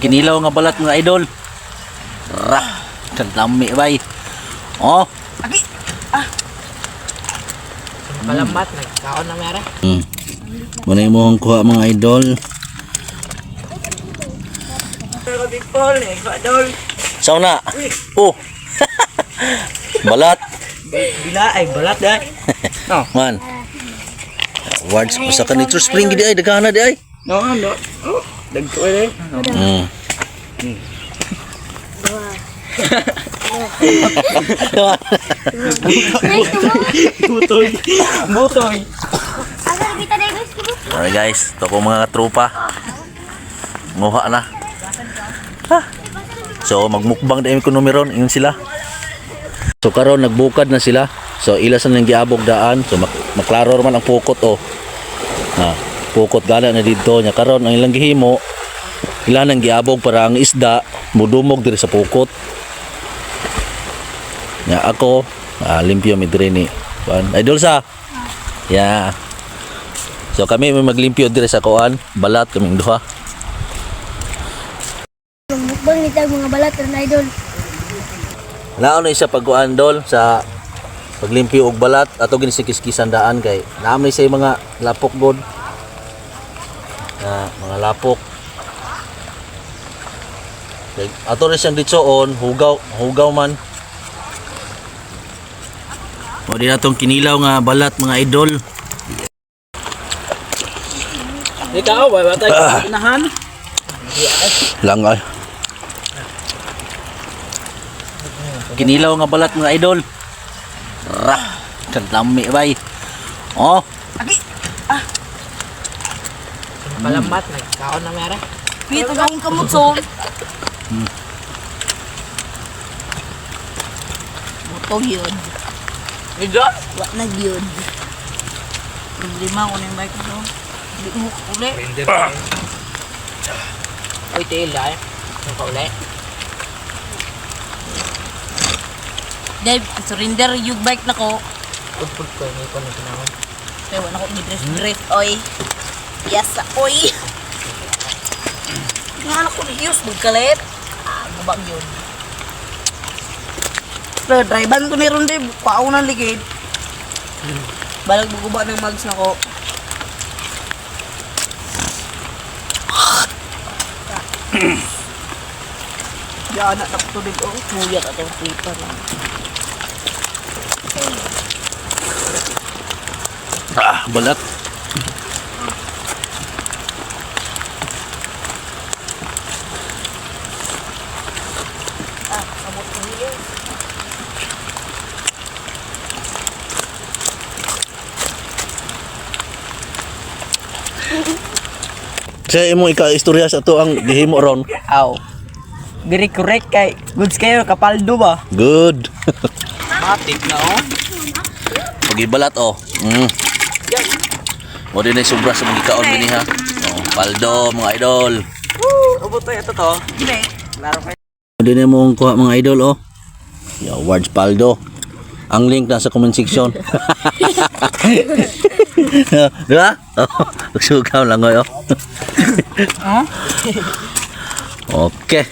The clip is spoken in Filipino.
Kinilaw nga balat mga idol. Rah, kagdami bay. Oh. Abi. Malambat nagkaon na mere. Muna mo ang kuha mga idol. Big Paul, idol. Sauna. Oh. Balat. Bila ay balat dai. No. Man. Words usa ka nitro spring gidi ay dagana di ay. No. Oh, dagko eh. Butoy. Alright guys, ito ko mga tropa. Nguha na. So magmukbang dahil ko numeron, yun sila. So karon nagbukad na sila. So ilasan ng giabog daan. So maklaro man ang pukot oh. Pukot gala na dito nya karon ang ilang gihimo. Ilan ang giabog para ang isda mudumog diri sa pukot. Nya ako limpyo mi diri ni. Idol sa. Yeah. So kami may maglimpyo diri sa kuan, balat kaming duha. Mukbang nitag mga balat ron idol. Naon na siya pagkuan dol sa paglimpyo og balat ato gini sa kiskisan daan kay naamay say mga lapok god. Mga lapok. Kay ato rin siyang ditsoon, hugaw man. O di natong kinilaw nga balat mga idol. Ikaw, ba tayo unahan? Lang ay. Kinilaw nga balat mga idol. Rah, kagdami bay. Oh. Abi. Malambat nagkaon na mere. Pito gawin kamutson. Moto yun. Ida? Wa na yun. Problema ko na yung bike ko. Hindi mo uli. Uy, tila eh. Yung kauli. Dave, surrender yung bike na ko. Pudpud ko, hindi ko na tinawag. Pero wala ko i-drift, oy. Yes, oy. Nga na ko ni-use, magkalit. Gubag yun. Pero drivean ko ni ron, Dave. Pao ng ligid. Balag guguba ng mags na ko. Yan na naputulid oh. Muyat atong flipper. Balat. Sabot ko yun. Sa imo ika-istorya sa to ang gihimo ron. Aw. Very correct kay goods kayo kapaldo ba? Good. Matik na oh. Pagibalat oh. Mo din ay sobra sa mga kaon gini ha. Oh, paldo mga idol. Ubot tayo ito to. Hindi. Laro kayo. Mo din mo ang kuha mga idol oh. Yo, words paldo. Ang link nasa comment section. Di ba? Oh, sugaw lang oh. Okay.